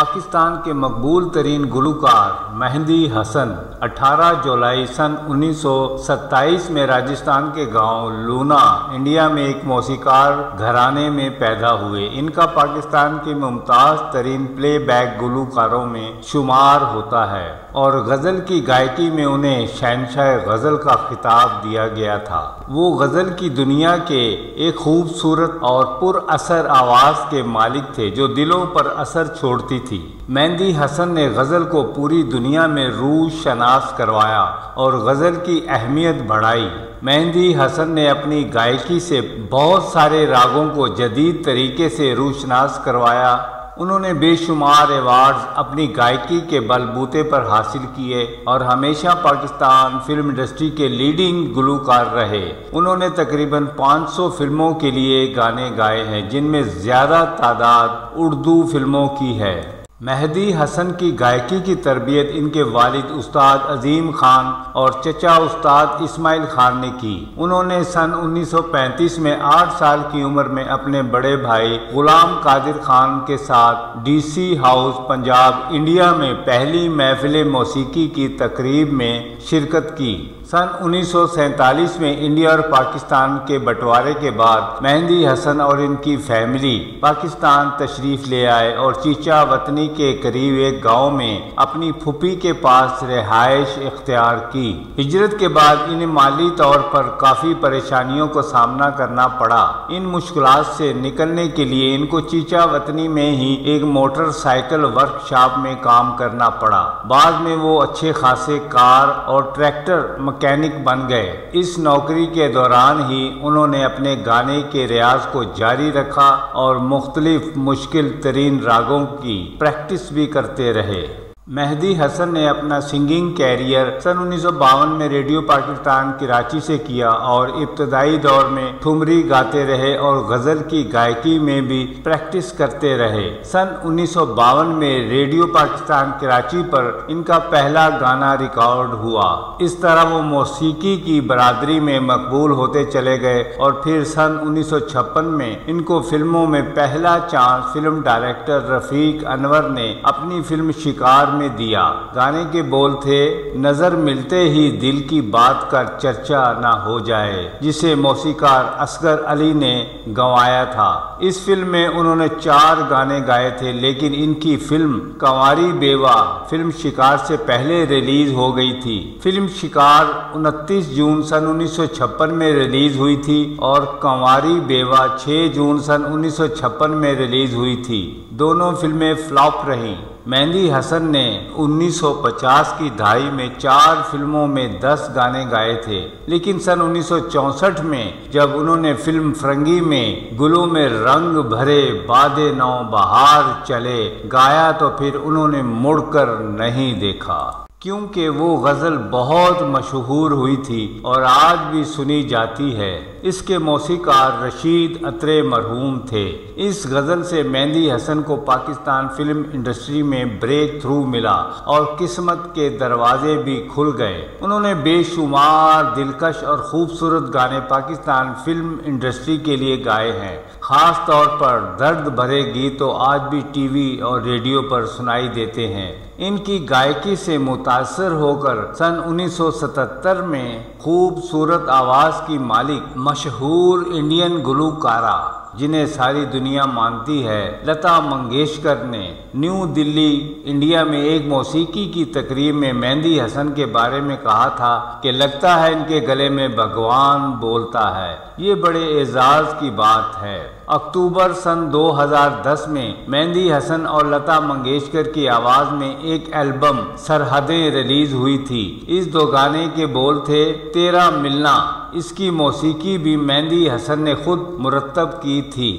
پاکستان کے مقبول ترین گلوکار مہندی حسن 18 جولائی سن 1927 میں راجستھان کے گاؤں لونا انڈیا میں ایک موسیقار گھرانے میں پیدا ہوئے۔ ان کا پاکستان کے ممتاز ترین پلے بیک گلوکاروں میں شمار ہوتا ہے اور غزل کی گائیکی میں انہیں شہنشاہ غزل کا خطاب دیا گیا تھا۔ وہ غزل کی دنیا کے ایک خوبصورت اور پر اثر آواز کے مالک تھے جو دلوں پر اثر چھوڑتی تھی۔ مہندی حسن نے غزل کو پوری دنیا میں روشناس کروایا اور غزل کی اہمیت بڑھائی۔ مہندی حسن نے اپنی گائیکی سے بہت سارے راگوں کو جدید طریقے سے روشناس کروایا۔ انہوں نے بے شمار ایوارڈز اپنی گائیکی کے بل بوتے پر حاصل کیے اور ہمیشہ پاکستان فلم انڈسٹری کے لیڈنگ گلوکار رہے۔ انہوں نے تقریباً 500 فلموں کے لیے گانے گائے ہیں، جن میں زیادہ تعداد اردو فلموں کی ہے۔ مہندی حسن کی گائیکی کی تربیت ان کے والد استاد عظیم خان اور چچا استاد اسماعیل خان نے کی۔ انہوں نے سن 1935 میں 8 سال کی عمر میں اپنے بڑے بھائی غلام قادر خان کے ساتھ D C house Punjab India میں پہلی محفل موسیقی کی تقریب میں شرکت کی۔ سن 1947 میں انڈیا اور پاکستان کے بٹوارے کے بعد مہندی حسن اور ان کی فیملی پاکستان تشریف لے آئے اور چیچا وطنی کے قریب ایک گاؤں میں اپنی پھوپھی کے پاس رہائش اختیار کی۔ ہجرت کے بعد انہیں مالی طور پر کافی پریشانیوں کا سامنا کرنا پڑا۔ ان مشکلات سے نکلنے کے لیے ان کو چیچا وطنی میں ہی ایک موٹر سائیکل ورک شاپ میں کام کرنا پڑا۔ بعد میں وہ اچھے خاصے کار اور ٹریکٹر مکینک بن گئے۔ اس نوکری کے دوران ہی انہوں نے اپنے گانے کے ریاض کو جاری رکھا اور مختلف مشکل ترین راگوں کی پریکٹس بھی کرتے رہے۔ مہندی حسن نے اپنا سنگنگ کیریئر سن 1952 میں ریڈیو پاکستان کراچی سے کیا اور ابتدائی دور میں ٹھمری گاتے رہے اور غزل کی گائیکی میں بھی پریکٹس کرتے رہے۔ سن 1952 میں ریڈیو پاکستان کراچی پر ان کا پہلا گانا ریکارڈ ہوا۔ اس طرح وہ موسیقی کی برادری میں مقبول ہوتے چلے گئے اور پھر سن 1956 میں ان کو فلموں میں پہلا چانس فلم ڈائریکٹر رفیق انور نے اپنی فلم شکار میں دیا۔ گانے کے بول تھے، نظر ملتے ہی دل کی بات کا چرچا نہ ہو جائے، جسے موسیقار اصغر علی نے گوایا تھا۔ اس فلم میں انہوں نے 4 گانے گائے تھے، لیکن ان کی فلم کنواری بیوہ فلم شکار سے پہلے ریلیز ہو گئی تھی۔ فلم شکار 29 جون سن 1956 میں ریلیز ہوئی تھی اور کنواری بیوہ 6 جون سن 1956 میں ریلیز ہوئی تھی۔ دونوں فلمیں فلاپ رہیں۔ مہندی حسن نے 1950 کی دہائی میں 4 فلموں میں 10 گانے گائے تھے، لیکن سن 1964 میں جب انہوں نے فلم فرنگی میں گلوں میں رنگ بھرے باد نو بہار چلے گایا تو پھر انہوں نے مڑ کر نہیں دیکھا، کیونکہ وہ غزل بہت مشہور ہوئی تھی اور آج بھی سنی جاتی ہے۔ اس کے موسیقار رشید اترے مرحوم تھے۔ اس غزل سے مہندی حسن کو پاکستان فلم انڈسٹری میں بریک تھرو ملا اور قسمت کے دروازے بھی کھل گئے۔ انہوں نے بے شمار دلکش اور خوبصورت گانے پاکستان فلم انڈسٹری کے لیے گائے ہیں۔ خاص طور پر درد بھرے گیت تو آج بھی ٹی وی اور ریڈیو پر سنائی دیتے ہیں۔ ان کی گائیکی سے متاثر ہو کر سن 1977 میں خوبصورت آواز کی مالک مشہور انڈین گلوکارہ جنہیں ساری دنیا مانتی ہے لتا منگیشکر نے نیو دلی انڈیا میں ایک موسیقی کی تقریب میں مہندی حسن کے بارے میں کہا تھا کہ لگتا ہے ان کے گلے میں بھگوان بولتا ہے۔ یہ بڑے اعزاز کی بات ہے۔ اکتوبر سن 2010 میں مہندی حسن اور لتا منگیشکر کی آواز میں ایک البم سرحدیں ریلیز ہوئی تھی۔ اس 2 گانے کے بول تھے، تیرا ملنا۔ اس کی موسیقی بھی مہندی حسن نے خود مرتب کی تھی۔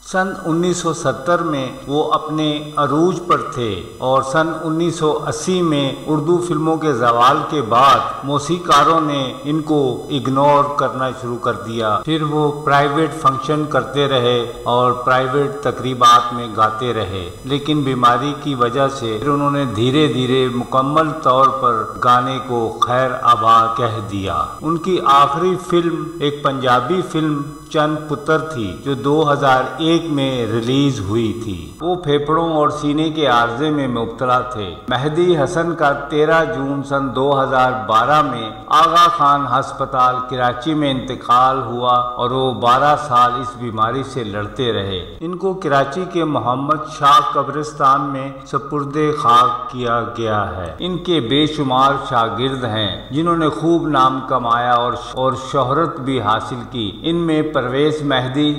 سن 1970 میں وہ اپنے عروج پر تھے اور سن 1980 میں اردو فلموں کے زوال کے بعد موسیقاروں نے ان کو اگنور کرنا شروع کر دیا۔ پھر وہ پرائیویٹ فنکشن کرتے رہے اور پرائیویٹ تقریبات میں گاتے رہے، لیکن بیماری کی وجہ سے پھر انہوں نے دھیرے دھیرے مکمل طور پر گانے کو خیر آباد کہہ دیا۔ ان کی آخری فلم ایک پنجابی فلم چند پتر تھی جو 2001 1991 میں ریلیز ہوئی تھی۔ وہ پھیپھڑوں اور سینے کے عارضے میں مبتلا تھے۔ مہدی حسن کا 13 جون سن 2012 میں آغا خان ہسپتال کراچی میں انتقال ہوا اور وہ 12 سال اس بیماری سے لڑتے رہے۔ ان کو کراچی کے محمد شاہ قبرستان میں سپرد خاک کیا گیا ہے۔ ان کے بے شمار شاگرد ہیں جنہوں نے خوب نام کمایا اور شہرت بھی حاصل کی۔ ان میں پرویز مہدی،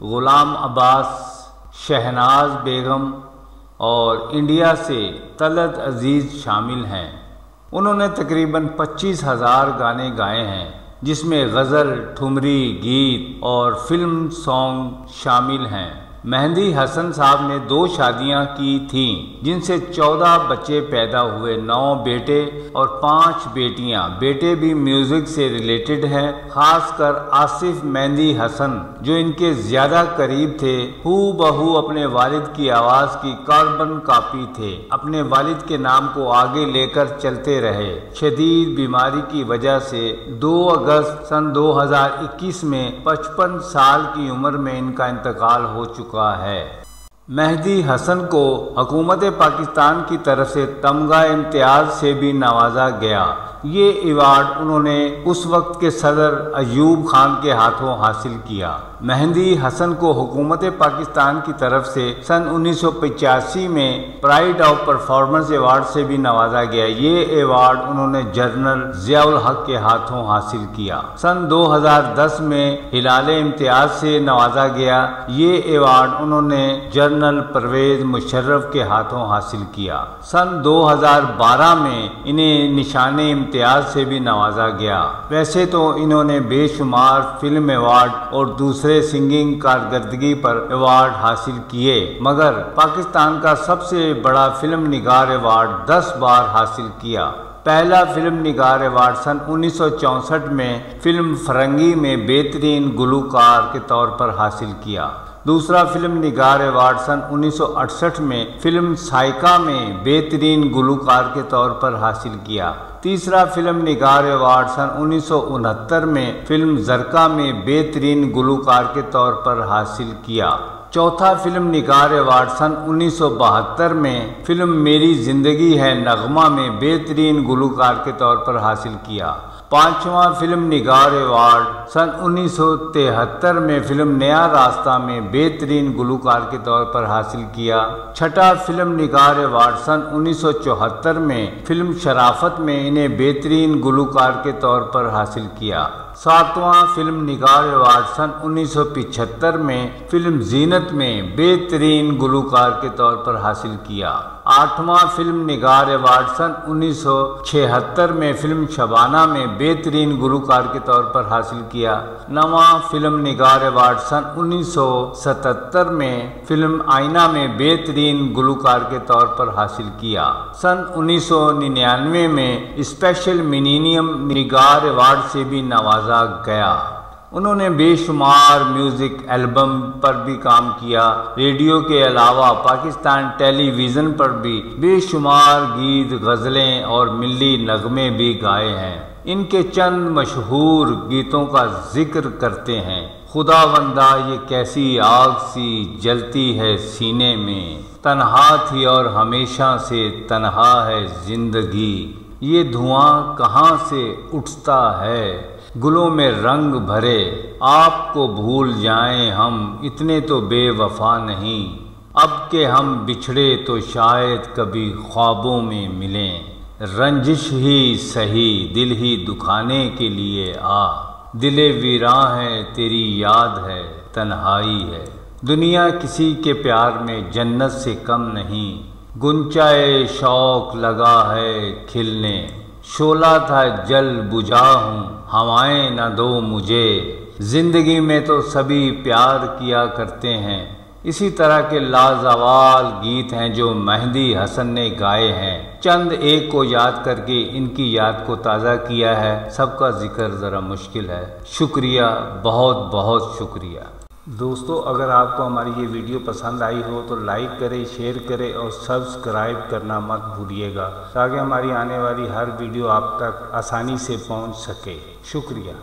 غلام عباس، شہناز بیگم اور انڈیا سے طلعت عزیز شامل ہیں۔ انہوں نے تقریباً 25,000 گانے گائے ہیں، جس میں غزل، ٹھمری، گیت اور فلم سانگ شامل ہیں۔ مہدی حسن صاحب نے 2 شادیاں کی تھیں، جن سے 14 بچے پیدا ہوئے، 9 بیٹے اور 5 بیٹیاں۔ بیٹے بھی میوزک سے ریلیٹڈ ہیں، خاص کر آصف مہدی حسن جو ان کے زیادہ قریب تھے، ہو بہو اپنے والد کی آواز کی کاربن کاپی تھے۔ اپنے والد کے نام کو آگے لے کر چلتے رہے۔ شدید بیماری کی وجہ سے 2 اگست سن 2021 میں 55 سال کی عمر میں ان کا انتقال ہو چکا ہے۔ مہدی حسن کو حکومت پاکستان کی طرف سے تمغہ امتیاز سے بھی نوازا گیا۔ یہ ایوارڈ انہوں نے اس وقت کے صدر ایوب خان کے ہاتھوں حاصل کیا۔ مہدی حسن کو حکومت پاکستان کی طرف سے سن 1985 میں پرائڈ آف پرفارمنس ایوارڈ سے بھی نوازا گیا۔ یہ ایوارڈ انہوں نے جنرل ضیاء الحق کے ہاتھوں حاصل کیا۔ سن 2010 میں ہلال امتیاز سے نوازا گیا۔ یہ ایوارڈ انہوں نے جنرل پرویز مشرف کے ہاتھوں حاصل کیا۔ سن 2012 میں انہیں نشان امتیاز سے بھی نوازا گیا۔ ویسے تو انہوں نے بے شمار فلم ایوارڈ اور دوسرے سنگنگ کارکردگی پر ایوارڈ حاصل کیے، مگر پاکستان کا سب سے بڑا فلم نگار ایوارڈ 10 بار حاصل کیا۔ پہلا فلم نگار ایوارڈ سن 1964 میں فلم فرنگی میں بہترین گلوکار کے طور پر حاصل کیا۔ دوسرا فلم نگار ایوارڈ سن 1968 میں فلم سائیکا میں بہترین گلوکار کے طور پر حاصل کیا۔ تیسرا فلم نگار ایوارڈ سن 1969 میں فلم زرقا میں بہترین گلوکار کے طور پر حاصل کیا۔ چوتھا فلم نگار ایوارڈ سن 1972 میں فلم میری زندگی ہے نغمہ میں بہترین گلوکار کے طور پر حاصل کیا۔ پانچواں فلم نگار ایوارڈ سن 1973 میں فلم نیا راستہ میں بہترین گلوکار کے طور پر حاصل کیا۔ چھٹا فلم نگار ایوارڈ سن 1974 میں فلم شرافت میں انہیں بہترین گلوکار کے طور پر حاصل کیا۔ ساتواں فلم نگار ایوارڈ سن 1975 میں فلم زینت میں بہترین گلوکار کے طور پر حاصل کیا۔ آٹھواں فلم نگار ایوارڈ سن 1976 میں فلم شبانہ میں بہترین گلوکار کے طور پر حاصل کیا۔ نواں فلم نگار ایوارڈ سن 1977 میں فلم آئینہ میں بہترین گلوکار کے طور پر حاصل کیا۔ سن 1999 میں اسپیشل ملینیم نگار ایوارڈ سے بھی نوازا گیا۔ انہوں نے بے شمار میوزک البم پر بھی کام کیا۔ ریڈیو کے علاوہ پاکستان ٹیلی ویژن پر بھی بے شمار گیت، غزلیں اور ملی نغمے بھی گائے ہیں۔ ان کے چند مشہور گیتوں کا ذکر کرتے ہیں: خدا بندہ یہ کیسی آگ سی جلتی ہے سینے میں، تنہا تھی اور ہمیشہ سے تنہا ہے زندگی، یہ دھواں کہاں سے اٹھتا ہے، گلوں میں رنگ بھرے، آپ کو بھول جائیں ہم اتنے تو بے وفا نہیں، اب کہ ہم بچھڑے تو شاید کبھی خوابوں میں ملیں، رنجش ہی سہی دل ہی دکھانے کے لیے آ، دل ویراں ہے تیری یاد ہے تنہائی ہے، دنیا کسی کے پیار میں جنت سے کم نہیں، گنچائے شوق لگا ہے کھلنے، شعلہ تھا جل بجھا ہوں ہوائیں نہ دو مجھے، زندگی میں تو سبھی پیار کیا کرتے ہیں۔ اسی طرح کے لازوال گیت ہیں جو مہدی حسن نے گائے ہیں۔ چند ایک کو یاد کر کے ان کی یاد کو تازہ کیا ہے، سب کا ذکر ذرا مشکل ہے۔ شکریہ، بہت بہت شکریہ۔ دوستو، اگر آپ کو ہماری یہ ویڈیو پسند آئی ہو تو لائک کریں، شیئر کریں اور سبسکرائب کرنا مت بھولیے گا، تاکہ ہماری آنے والی ہر ویڈیو آپ تک آسانی سے پہنچ سکے۔ شکریہ۔